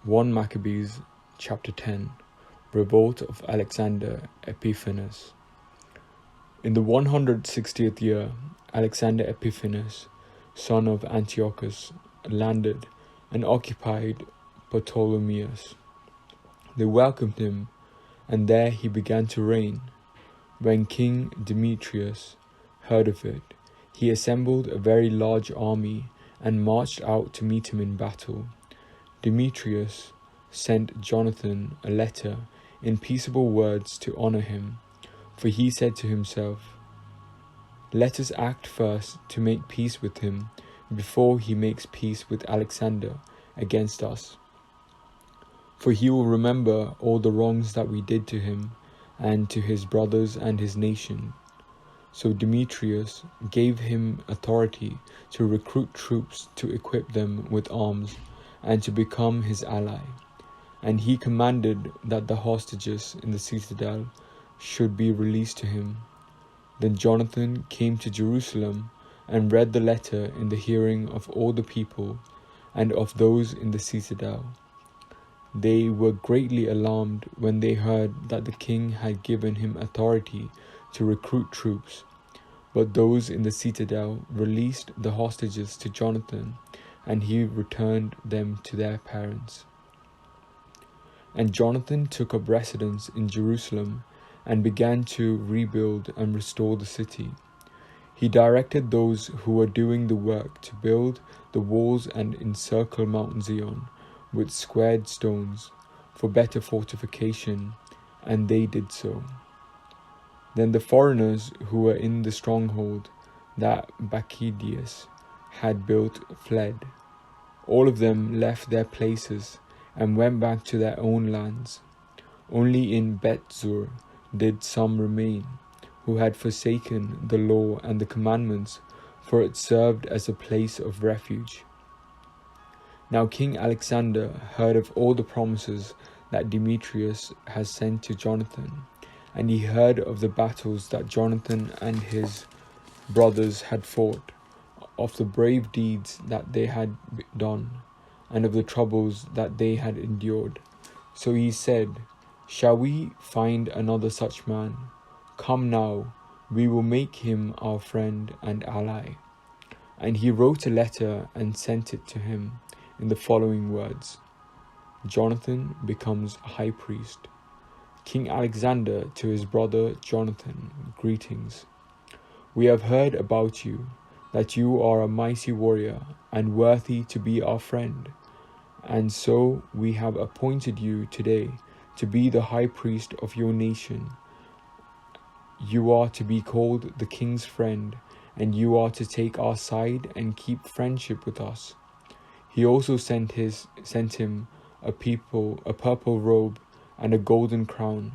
1 Maccabees chapter 10. Revolt of Alexander Epiphanes. In the 160th year, Alexander Epiphanes, son of Antiochus, landed and occupied Ptolemais. They welcomed him, and there he began to reign. When King Demetrius heard of it, he assembled a very large army and marched out to meet him in battle. Demetrius sent Jonathan a letter in peaceable words to honor him, for he said to himself, "Let us act first to make peace with him before he makes peace with Alexander against us. For he will remember all the wrongs that we did to him and to his brothers and his nation." So Demetrius gave him authority to recruit troops to equip them with arms and to become his ally. And he commanded that the hostages in the citadel should be released to him. Then Jonathan came to Jerusalem and read the letter in the hearing of all the people and of those in the citadel. They were greatly alarmed when they heard that the king had given him authority to recruit troops. But those in the citadel released the hostages to Jonathan, and he returned them to their parents. And Jonathan took up residence in Jerusalem and began to rebuild and restore the city. He directed those who were doing the work to build the walls and encircle Mount Zion with squared stones for better fortification, and they did so. Then the foreigners who were in the stronghold that Maccabees had built fled. All of them left their places and went back to their own lands. Only in Betzur did some remain, who had forsaken the law and the commandments, for it served as a place of refuge. Now King Alexander heard of all the promises that Demetrius has sent to Jonathan, and he heard of the battles that Jonathan and his brothers had fought, of the brave deeds that they had done, and of the troubles that they had endured. So he said, "Shall we find another such man? Come now, we will make him our friend and ally." And he wrote a letter and sent it to him in the following words: Jonathan becomes high priest. King Alexander to his brother Jonathan, greetings. We have heard about you, that you are a mighty warrior and worthy to be our friend. And so we have appointed you today to be the high priest of your nation. You are to be called the king's friend, and you are to take our side and keep friendship with us. He also sent him a purple robe and a golden crown.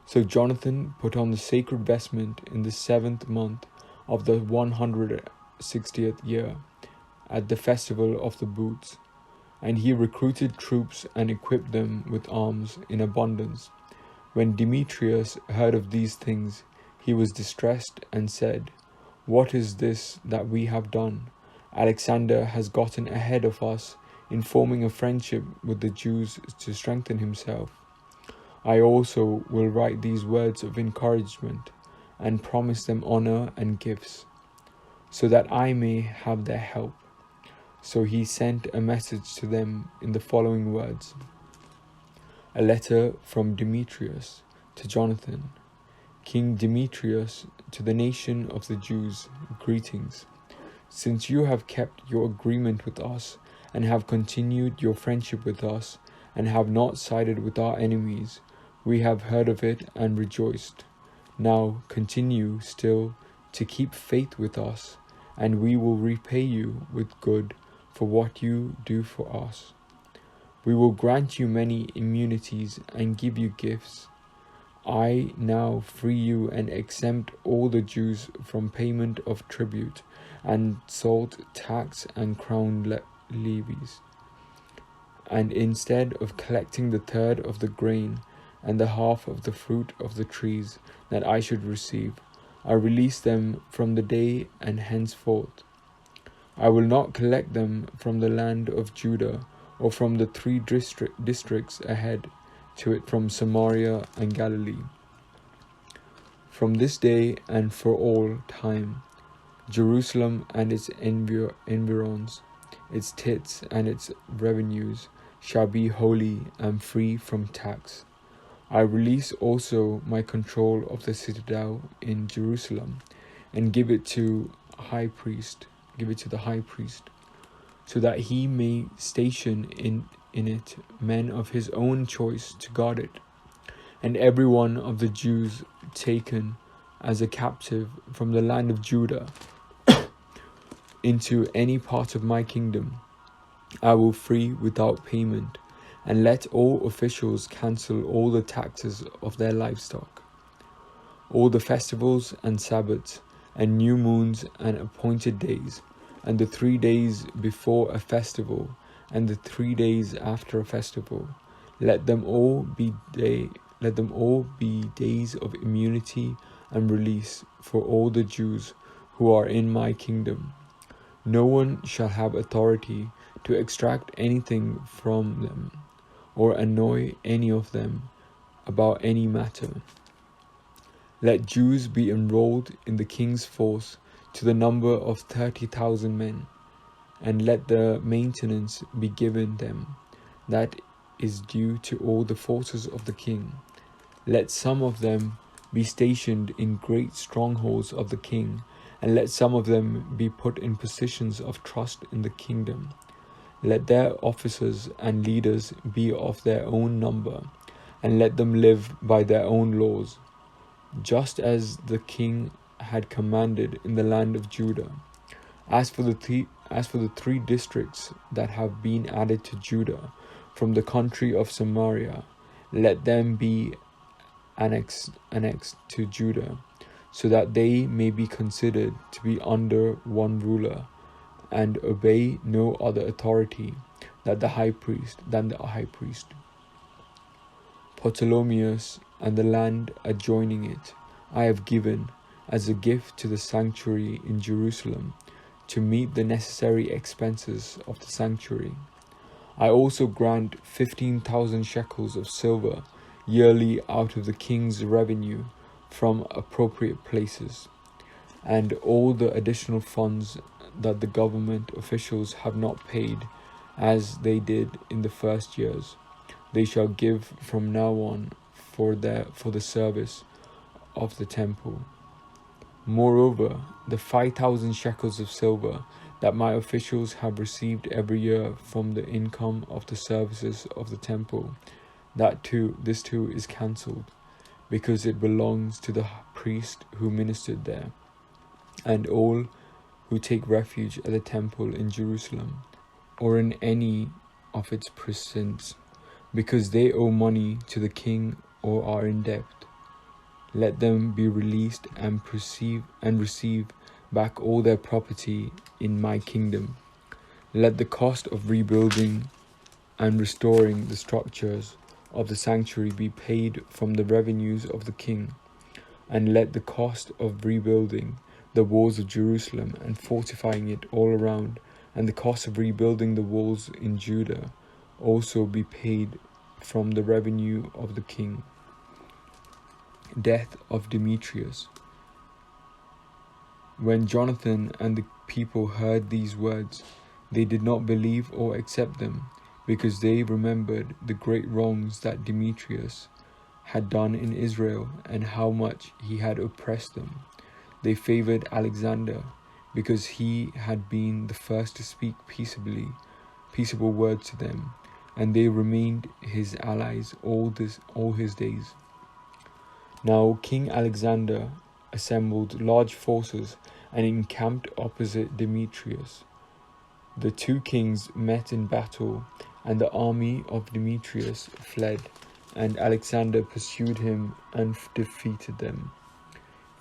So Jonathan put on the sacred vestment in the 7th month of the 160th year, at the festival of the booths, and he recruited troops and equipped them with arms in abundance. When Demetrius heard of these things, he was distressed and said, "What is this that we have done? Alexander has gotten ahead of us in forming a friendship with the Jews to strengthen himself. I also will write these words of encouragement and promise them honor and gifts, so that I may have their help." So he sent a message to them in the following words: A letter from Demetrius to Jonathan. King Demetrius, to the nation of the Jews, greetings. Since you have kept your agreement with us and have continued your friendship with us and have not sided with our enemies, we have heard of it and rejoiced. Now continue still to keep faith with us, and we will repay you with good for what you do for us. We will grant you many immunities and give you gifts. I now free you and exempt all the Jews from payment of tribute and salt tax and crown levies. And instead of collecting the third of the grain and the half of the fruit of the trees that I should receive, I release them from the day and henceforth. I will not collect them from the land of Judah or from the three districts ahead to it from Samaria and Galilee. From this day and for all time, Jerusalem and its environs, its tits and its revenues shall be holy and free from tax. I release also my control of the citadel in Jerusalem, and give it to the high priest, so that he may station in it men of his own choice to guard it. And every one of the Jews taken as a captive from the land of Judah into any part of my kingdom, I will free without payment, and let all officials cancel all the taxes of their livestock, all the festivals and Sabbaths, and new moons and appointed days, and the 3 days before a festival, and the 3 days after a festival. Let them all be days of immunity and release for all the Jews who are in my kingdom. No one shall have authority to extract anything from them, or annoy any of them about any matter. Let Jews be enrolled in the king's force to the number of 30,000 men, and let the maintenance be given them that is due to all the forces of the king. Let some of them be stationed in great strongholds of the king, and let some of them be put in positions of trust in the kingdom. Let their officers and leaders be of their own number, and let them live by their own laws, just as the king had commanded in the land of Judah. As for the 3 districts that have been added to Judah from the country of Samaria, let them be annexed to Judah, so that they may be considered to be under one ruler, and obey no other authority than the high priest. Ptolemaeus and the land adjoining it I have given as a gift to the sanctuary in Jerusalem, to meet the necessary expenses of the sanctuary. I also grant 15,000 shekels of silver yearly out of the king's revenue from appropriate places, and all the additional funds that the government officials have not paid as they did in the first years, they shall give from now on for the service of the temple. Moreover, the 5,000 shekels of silver that my officials have received every year from the income of the services of the temple, this too is cancelled, because it belongs to the priest who ministered there, and all who take refuge at the temple in Jerusalem, or in any of its precincts, because they owe money to the king or are in debt. Let them be released and receive back all their property in my kingdom. Let the cost of rebuilding and restoring the structures of the sanctuary be paid from the revenues of the king, and let the cost of rebuilding the walls of Jerusalem and fortifying it all around, and the cost of rebuilding the walls in Judah also be paid from the revenue of the king. Death of Demetrius. When Jonathan and the people heard these words, they did not believe or accept them, because they remembered the great wrongs that Demetrius had done in Israel, and how much he had oppressed them. They favored Alexander, because he had been the first to speak peaceable words to them, and they remained his allies all his days. Now King Alexander assembled large forces and encamped opposite Demetrius. The 2 kings met in battle, and the army of Demetrius fled, and Alexander pursued him and defeated them.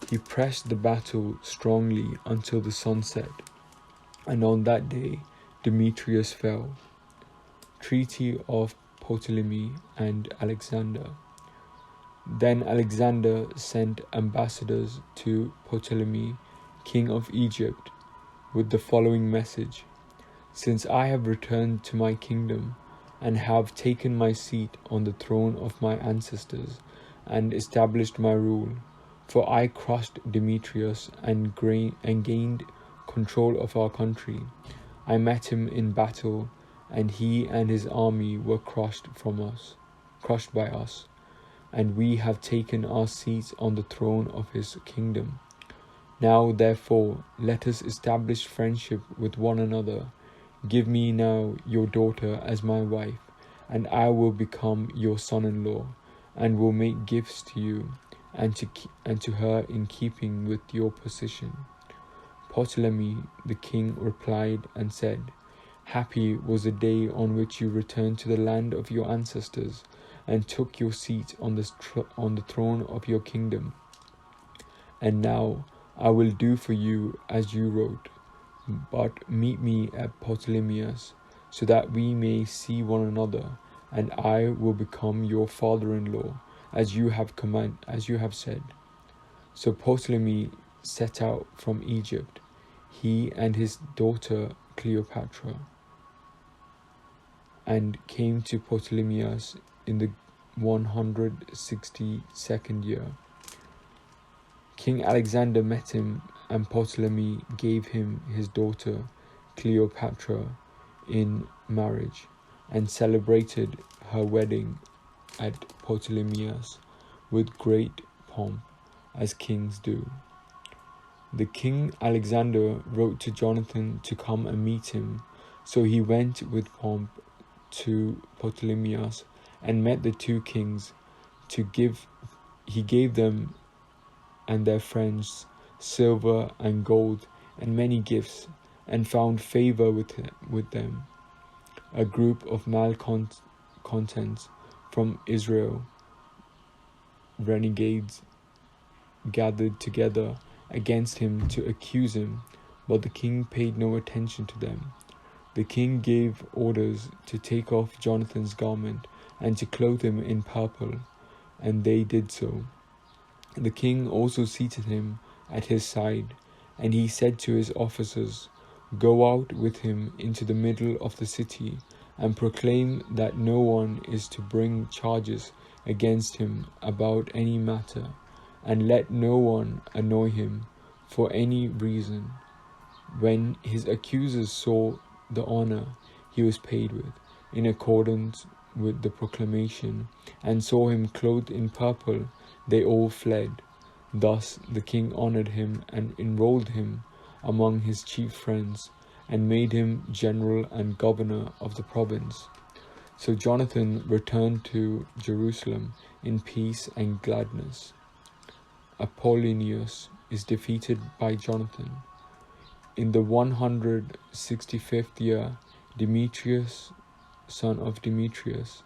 He pressed the battle strongly until the sun set, and on that day Demetrius fell. Treaty of Ptolemy and Alexander. Then Alexander sent ambassadors to Ptolemy, king of Egypt, with the following message: Since I have returned to my kingdom, and have taken my seat on the throne of my ancestors, and established my rule. For I crushed Demetrius and gained control of our country. I met him in battle, and he and his army were crushed by us, and we have taken our seats on the throne of his kingdom. Now therefore let us establish friendship with one another. Give me now your daughter as my wife, and I will become your son-in-law, and will make gifts to you and to her in keeping with your position." Ptolemy the king replied and said, "Happy was the day on which you returned to the land of your ancestors and took your seat on the throne of your kingdom. And now I will do for you as you wrote, but meet me at Ptolemais, so that we may see one another, and I will become your father-in-law, as you have said." So Ptolemy set out from Egypt, he and his daughter Cleopatra, and came to Ptolemais in the 162nd year. King Alexander met him, and Ptolemy gave him his daughter Cleopatra in marriage, and celebrated her wedding at Ptolemais with great pomp, as kings do. The king Alexander wrote to Jonathan to come and meet him, so he went with pomp to Ptolemais and met the two kings. He gave them and their friends silver and gold and many gifts, and found favor with them. A group of malcontents from Israel, renegades, gathered together against him to accuse him, but the king paid no attention to them. The king gave orders to take off Jonathan's garment and to clothe him in purple, and they did so. The king also seated him at his side, and he said to his officers, "Go out with him into the middle of the city, and proclaim that no one is to bring charges against him about any matter, and let no one annoy him for any reason." When his accusers saw the honor he was paid with, in accordance with the proclamation, and saw him clothed in purple, they all fled. Thus the king honored him and enrolled him among his chief friends, and made him general and governor of the province. So Jonathan returned to Jerusalem in peace and gladness. Apollonius is defeated by Jonathan. In the 165th year, Demetrius, son of Demetrius,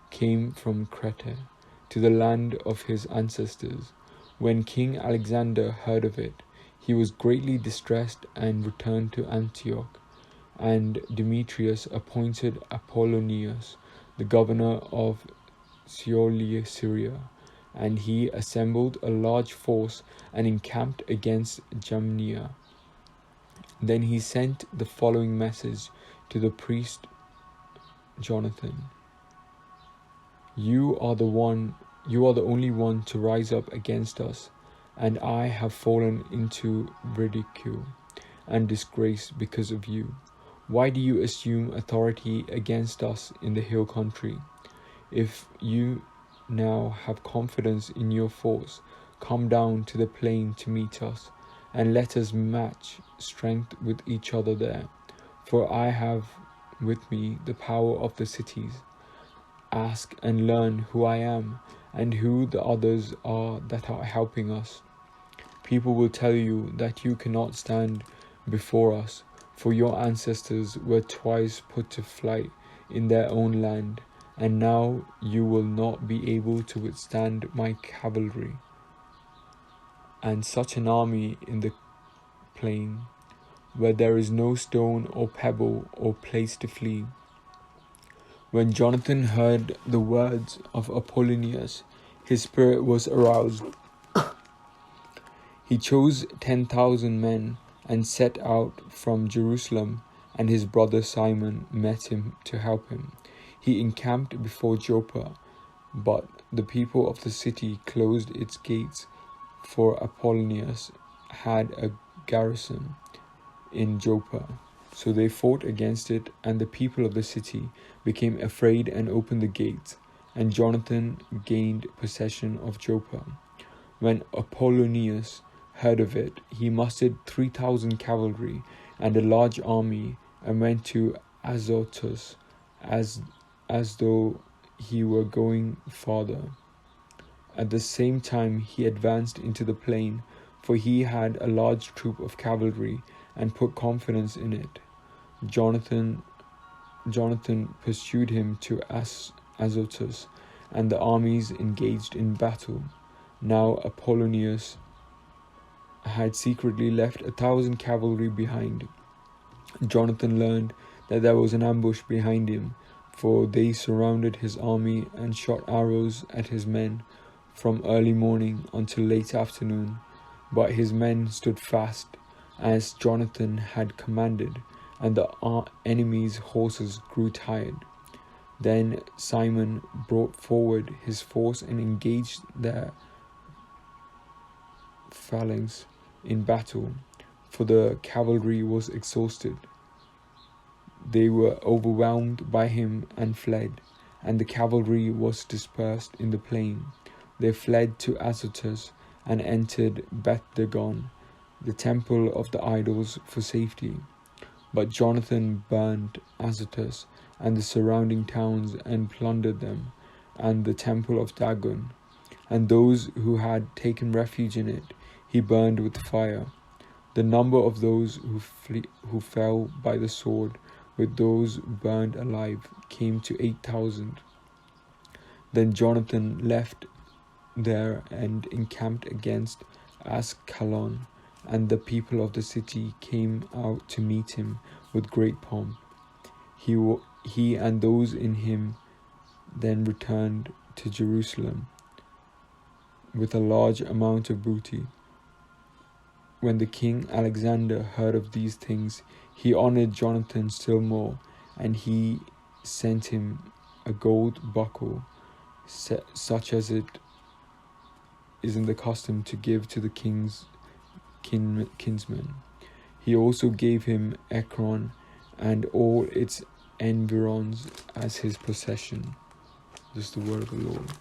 came from Crete to the land of his ancestors. When King Alexander heard of it, he was greatly distressed and returned to Antioch. And Demetrius appointed Apollonius the governor of Cilicia, and he assembled a large force and encamped against Jamnia. Then he sent the following message to the priest Jonathan: You are the only one to rise up against us, and I have fallen into ridicule and disgrace because of you. Why do you assume authority against us in the hill country? If you now have confidence in your force, come down to the plain to meet us, and let us match strength with each other there. For I have with me the power of the cities. Ask and learn who I am, and who the others are that are helping us. People will tell you that you cannot stand before us, for your ancestors were twice put to flight in their own land, and now you will not be able to withstand my cavalry and such an army in the plain, where there is no stone or pebble or place to flee. When Jonathan heard the words of Apollonius, his spirit was aroused. He chose 10,000 men and set out from Jerusalem, and his brother Simon met him to help him. he encamped before Joppa, but the people of the city closed its gates, for Apollonius had a garrison in Joppa. So they fought against it, and the people of the city became afraid and opened the gates, and Jonathan gained possession of Joppa. When Apollonius heard of it, he mustered 3,000 cavalry and a large army, and went to Azotus as though he were going farther. At the same time he advanced into the plain, for he had a large troop of cavalry, and put confidence in it. Jonathan pursued him to Azotus, and the armies engaged in battle. Now Apollonius had secretly left 1,000 cavalry behind. Jonathan learned that there was an ambush behind him, for they surrounded his army and shot arrows at his men from early morning until late afternoon. But his men stood fast, as Jonathan had commanded, and the enemy's horses grew tired. Then Simon brought forward his force and engaged their phalanx in battle, for the cavalry was exhausted. They were overwhelmed by him and fled, and the cavalry was dispersed in the plain. They fled to Azotus and entered Beth-dagon, the temple of the idols, for safety. But Jonathan burned Azotus and the surrounding towns, and plundered them, and the temple of Dagon, and those who had taken refuge in it he burned with fire. The number of those who fell by the sword, with those burned alive, came to 8,000. Then Jonathan left there and encamped against Ascalon, and the people of the city came out to meet him with great pomp. He and those in him then returned to Jerusalem with a large amount of booty. When the king Alexander heard of these things, he honored Jonathan still more, and he sent him a gold buckle, such as it is in the custom to give to the king's kinsmen. He also gave him Ekron and all its environs as his possession. This is the word of the Lord.